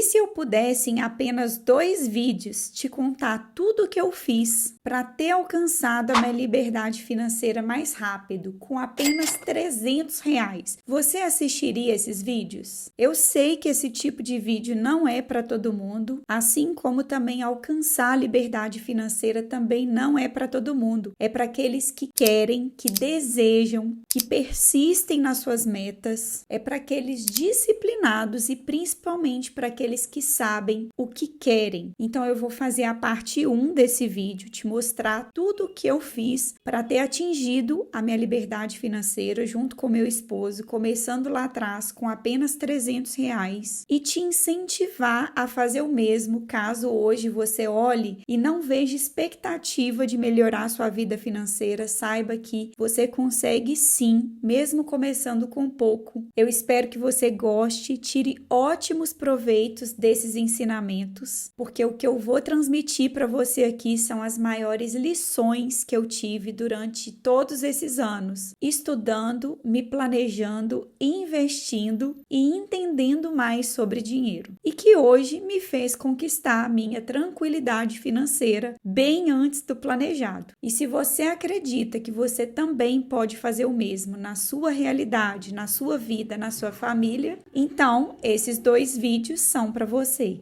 se eu pudesse, em apenas 2 vídeos, te contar tudo o que eu fiz para ter alcançado a minha liberdade financeira mais rápido, com apenas R$ 300, você assistiria esses vídeos? Eu sei que esse tipo de vídeo não é para todo mundo, assim como também alcançar a liberdade financeira também não é para todo mundo. É para aqueles que querem, que desejam, que persistem nas suas metas, é para aqueles disciplinados e principalmente para aqueles que sabem o que querem. Então eu vou fazer a parte 1 desse vídeo, te mostrar tudo o que eu fiz para ter atingido a minha liberdade financeira junto com meu esposo, começando lá atrás com apenas R$ 300 e te incentivar a fazer o mesmo caso hoje você olhe e não veja expectativa de melhorar sua vida financeira. Saiba que você consegue sim, mesmo começando com pouco. Eu espero que você goste, tire ótimos proveitos desses ensinamentos, porque o que eu vou transmitir para você aqui são as maiores lições que eu tive durante todos esses anos, estudando, me planejando, investindo e entendendo mais sobre dinheiro. E que hoje me fez conquistar a minha tranquilidade financeira bem antes do planejado. E se você acredita que você também pode fazer o mesmo na sua realidade, na sua vida, na sua família, então esses 2 vídeos são para você.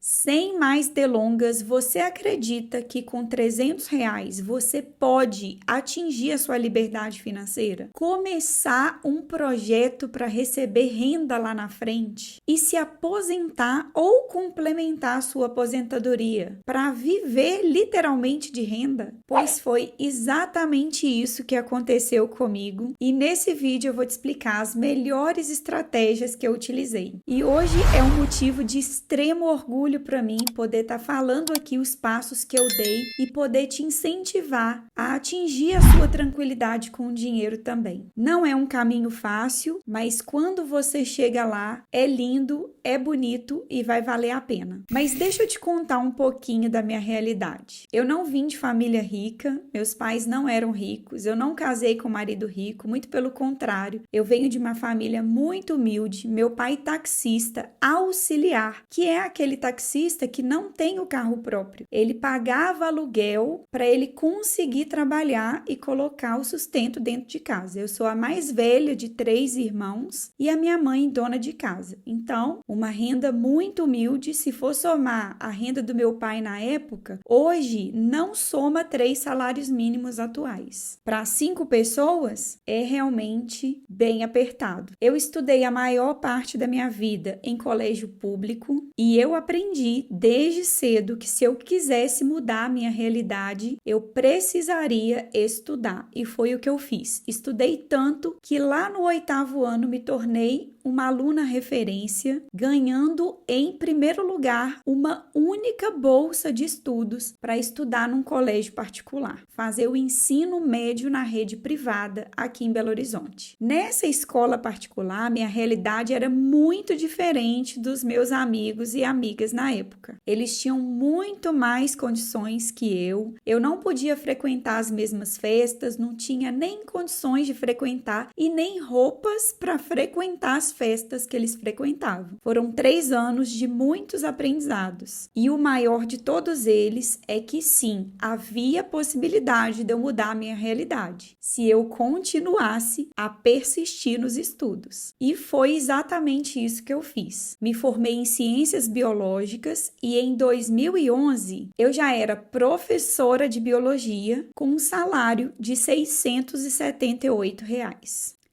Sem mais delongas, você acredita que com R$ 300 você pode atingir a sua liberdade financeira? Começar um projeto para receber renda lá na frente e se aposentar ou complementar a sua aposentadoria para viver literalmente de renda? Pois foi exatamente isso que aconteceu comigo e nesse vídeo eu vou te explicar as melhores estratégias que eu utilizei. E hoje é um motivo de extremo orgulho para mim poder estar falando aqui os passos que eu dei e poder te incentivar a atingir a sua tranquilidade com o dinheiro também. Não é um caminho fácil, mas quando você chega lá, é lindo, é bonito e vai valer a pena. Mas deixa eu te contar um pouquinho da minha realidade. Eu não vim de família rica, meus pais não eram ricos, eu não casei com um marido rico, muito pelo contrário. Eu venho de uma família muito humilde, meu pai taxista auxiliar, que é aquele taxista que não tem o carro próprio. Ele pagava aluguel para ele conseguir trabalhar e colocar o sustento dentro de casa. Eu sou a mais velha de 3 irmãos e a minha mãe dona de casa. Então, uma renda muito humilde. Se for somar a renda do meu pai na época, hoje não soma 3 salários mínimos atuais. Para 5 pessoas, é realmente bem apertado. Eu estudei a maior parte da minha vida em colégio público e eu aprendi desde cedo que se eu quisesse mudar a minha realidade, eu precisaria estudar. E foi o que eu fiz. Estudei tanto que lá no 8º ano me tornei uma aluna referência, ganhando em primeiro lugar uma única bolsa de estudos para estudar num colégio particular, fazer o ensino médio na rede privada aqui em Belo Horizonte. Nessa escola particular, minha realidade era muito diferente dos meus amigos e amigas na época. Eles tinham muito mais condições que eu não podia frequentar as mesmas festas, não tinha nem condições de frequentar e nem roupas para frequentar as festas que eles frequentavam. Foram 3 anos de muitos aprendizados. E o maior de todos eles é que sim, havia possibilidade de eu mudar a minha realidade, se eu continuasse a persistir nos estudos. E foi exatamente isso que eu fiz. Me formei em ciências biológicas e em 2011 eu já era professora de biologia com um salário de R$ 678.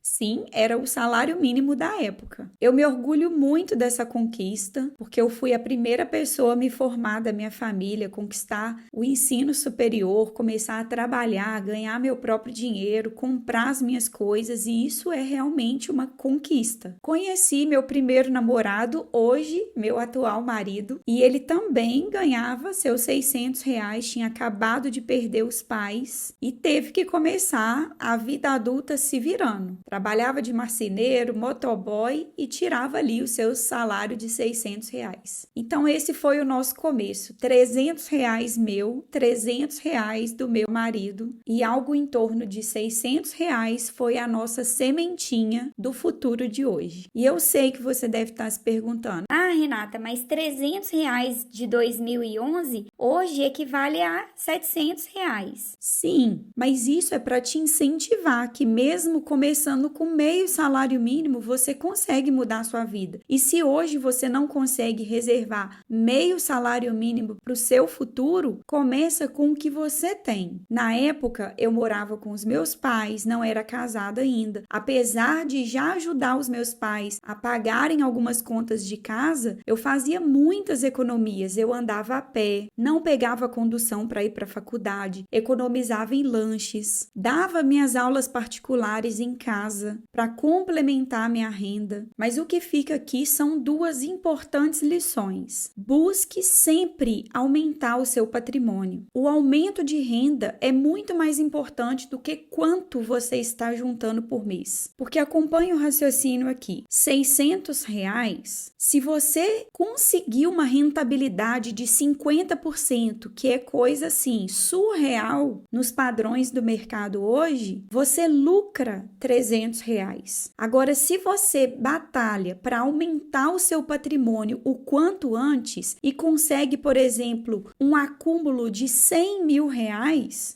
Sim, era o salário mínimo da época. Eu me orgulho muito dessa conquista, porque eu fui a primeira pessoa a me formar da minha família, conquistar o ensino superior, começar a trabalhar, ganhar meu próprio dinheiro, comprar as minhas coisas, e isso é realmente uma conquista. Conheci meu primeiro namorado, hoje meu atual marido, e ele também ganhava seus R$ 600, tinha acabado de perder os pais e teve que começar a vida adulta se virando, trabalhando trabalhava de marceneiro, motoboy e tirava ali o seu salário de R$600. Então esse foi o nosso começo, R$300 meu, R$300 do meu marido e algo em torno de R$600 foi a nossa sementinha do futuro de hoje. E eu sei que você deve estar se perguntando: ah, Renata, mas R$300 de 2011 hoje equivale a R$700. Sim, mas isso é para te incentivar que mesmo começando com meio salário mínimo, você consegue mudar a sua vida. E se hoje você não consegue reservar meio salário mínimo para o seu futuro, começa com o que você tem. Na época, eu morava com os meus pais, não era casada ainda. Apesar de já ajudar os meus pais a pagarem algumas contas de casa, eu fazia muitas economias. Eu andava a pé, não pegava condução para ir para a faculdade, economizava em lanches, dava minhas aulas particulares em casa para complementar minha renda. Mas o que fica aqui são duas importantes lições. Busque sempre aumentar o seu patrimônio. O aumento de renda é muito mais importante do que quanto você está juntando por mês. Porque acompanhe o raciocínio aqui. R$600, se você conseguir uma rentabilidade de 50%, que é coisa assim surreal nos padrões do mercado hoje, você lucra R$300. Agora, se você batalha para aumentar o seu patrimônio o quanto antes e consegue, por exemplo, um acúmulo de R$100 mil,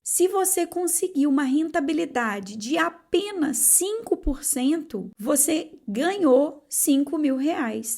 se você conseguir uma rentabilidade de apenas 5%, você ganhou R$5 mil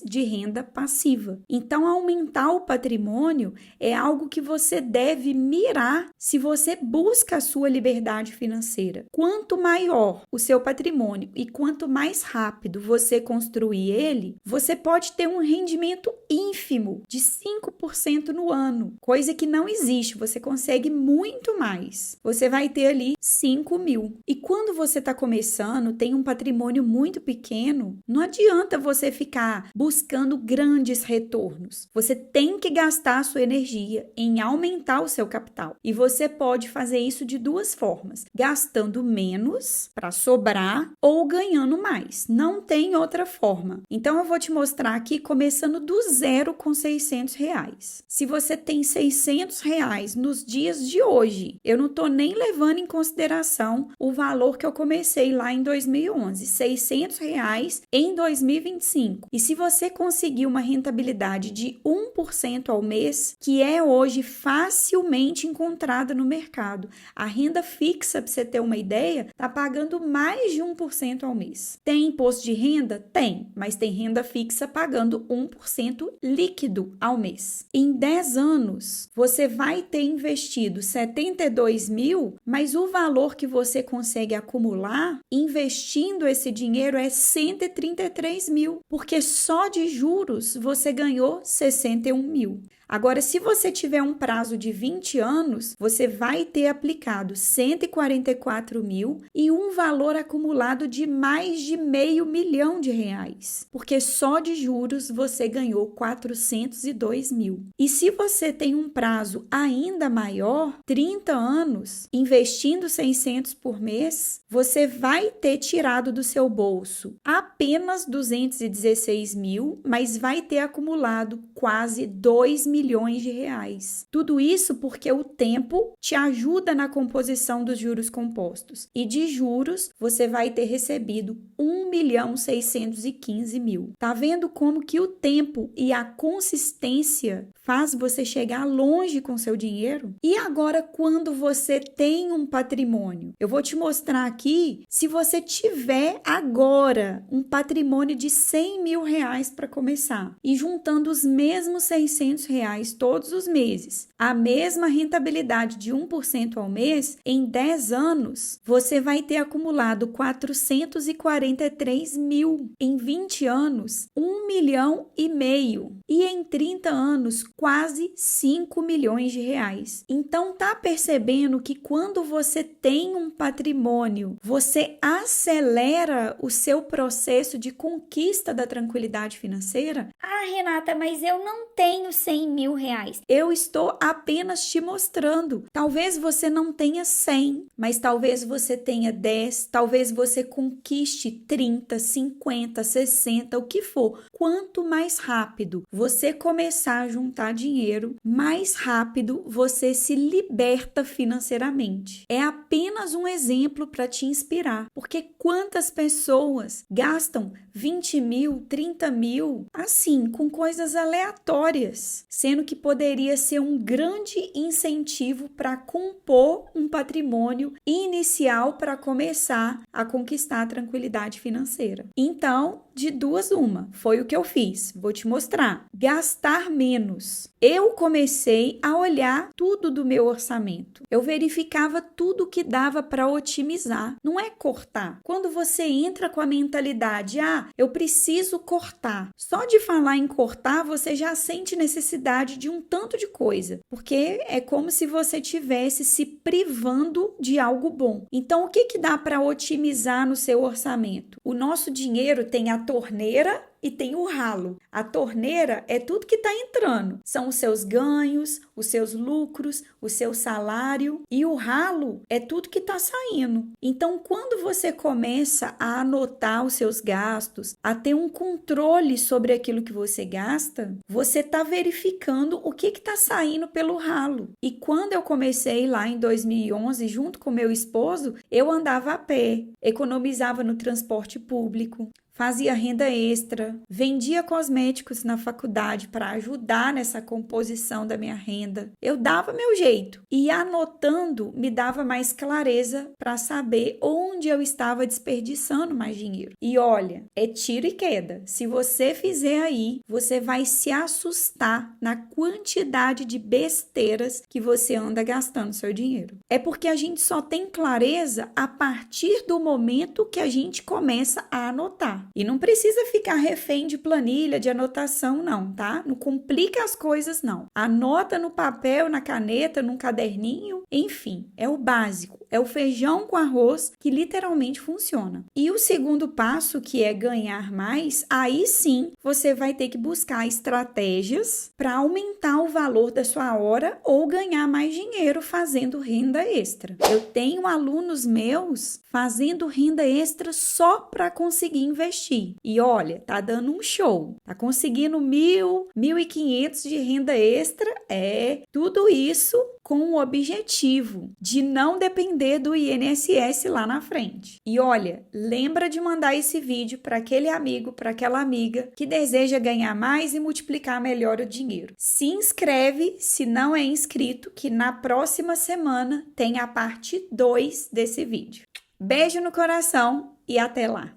de renda passiva. Então, aumentar o patrimônio é algo que você deve mirar se você busca a sua liberdade financeira. Quanto maior o seu patrimônio e quanto mais rápido você construir ele, você pode ter um rendimento ínfimo de 5% no ano, coisa que não existe, você consegue muito mais. Você vai ter ali 5 mil. E quando você está começando, tem um patrimônio muito pequeno, não adianta você ficar buscando grandes retornos. Você tem que gastar a sua energia em aumentar o seu capital. E você pode fazer isso de duas formas: gastando menos para sobrar ou ganhando mais. Não tem outra forma. Então eu vou te mostrar aqui começando do zero com R$600. Se você tem R$600 nos dias de hoje, eu não estou nem levando em consideração o valor que eu comecei lá em 2011, R$600 em 2025. E se você conseguir uma rentabilidade de 1% ao mês, que é hoje facilmente encontrada no mercado, a renda fixa, para você ter uma ideia, está pagando mais de 1% ao mês. Tem imposto de renda? Tem, mas tem renda fixa pagando 1% líquido ao mês. Em 10 anos, você vai ter investido 72 mil, mas o valor que você consegue acumular investindo esse dinheiro é 133 mil, porque só de juros você ganhou 61 mil. Agora, se você tiver um prazo de 20 anos, você vai ter aplicado 144 mil e um valor acumulado de mais de R$500 mil, porque só de juros você ganhou 402 mil. E se você tem um prazo ainda maior, 30 anos, investindo 600 por mês, você vai ter tirado do seu bolso apenas 216 mil, mas vai ter acumulado quase R$2 milhões. Tudo isso porque o tempo te ajuda na composição dos juros compostos. E de juros, você vai ter recebido R$1.615.000. Tá vendo como que o tempo e a consistência faz você chegar longe com seu dinheiro? E agora, quando você tem um patrimônio? Eu vou te mostrar aqui, se você tiver agora um patrimônio de R$100 mil para começar e juntando os mesmos R$600 todos os meses, a mesma rentabilidade de 1% ao mês, em 10 anos, você vai ter acumulado 443 mil. Em 20 anos, 1,5 milhão. E em 30 anos, quase 5 milhões de reais. Então, tá percebendo que quando você tem um patrimônio, você acelera o seu processo de conquista da tranquilidade financeira? Ah, Renata, mas eu não tenho 100 mil reais. Eu estou apenas te mostrando. Talvez você não tenha 100, mas talvez você tenha 10, talvez você conquiste 30, 50, 60, o que for. Quanto mais rápido você começar a juntar dinheiro, mais rápido você se liberta financeiramente. É apenas um exemplo para te inspirar, porque quantas pessoas gastam 20 mil, 30 mil, assim, com coisas aleatórias, sendo que poderia ser um grande incentivo para compor um patrimônio inicial para começar a conquistar a tranquilidade financeira. Então, de duas uma, foi o que eu fiz. Vou te mostrar. Gastar menos. Eu comecei a olhar tudo do meu orçamento. Eu verificava tudo que dava para otimizar. Não é cortar. Quando você entra com a mentalidade, eu preciso cortar. Só de falar em cortar, você já sente necessidade de um tanto de coisa, porque é como se você estivesse se privando de algo bom. Então, o que dá para otimizar no seu orçamento? O nosso dinheiro tem a torneira e tem o ralo. A torneira é tudo que está entrando. São os seus ganhos, os seus lucros, o seu salário. E o ralo é tudo que está saindo. Então, quando você começa a anotar os seus gastos, a ter um controle sobre aquilo que você gasta, você está verificando o que está saindo pelo ralo. E quando eu comecei lá em 2011, junto com meu esposo, eu andava a pé, economizava no transporte público, fazia renda extra, vendia cosméticos na faculdade para ajudar nessa composição da minha renda. Eu dava meu jeito e anotando me dava mais clareza para saber onde eu estava desperdiçando mais dinheiro. E olha, é tiro e queda. Se você fizer aí, você vai se assustar na quantidade de besteiras que você anda gastando seu dinheiro. É porque a gente só tem clareza a partir do momento que a gente começa a anotar. E não precisa ficar refém de planilha, de anotação, não, tá? Não complica as coisas, não. Anota no papel, na caneta, num caderninho, enfim, é o básico. É o feijão com arroz que literalmente funciona. E o segundo passo, que é ganhar mais, aí sim você vai ter que buscar estratégias para aumentar o valor da sua hora ou ganhar mais dinheiro fazendo renda extra. Eu tenho alunos meus fazendo renda extra só para conseguir investir. E olha, tá dando um show. Tá conseguindo 1.000, 1.500 de renda extra. Tudo isso com o objetivo de não depender do INSS lá na frente. E olha, lembra de mandar esse vídeo para aquele amigo, para aquela amiga que deseja ganhar mais e multiplicar melhor o dinheiro. Se inscreve, se não é inscrito, que na próxima semana tem a parte 2 desse vídeo. Beijo no coração e até lá!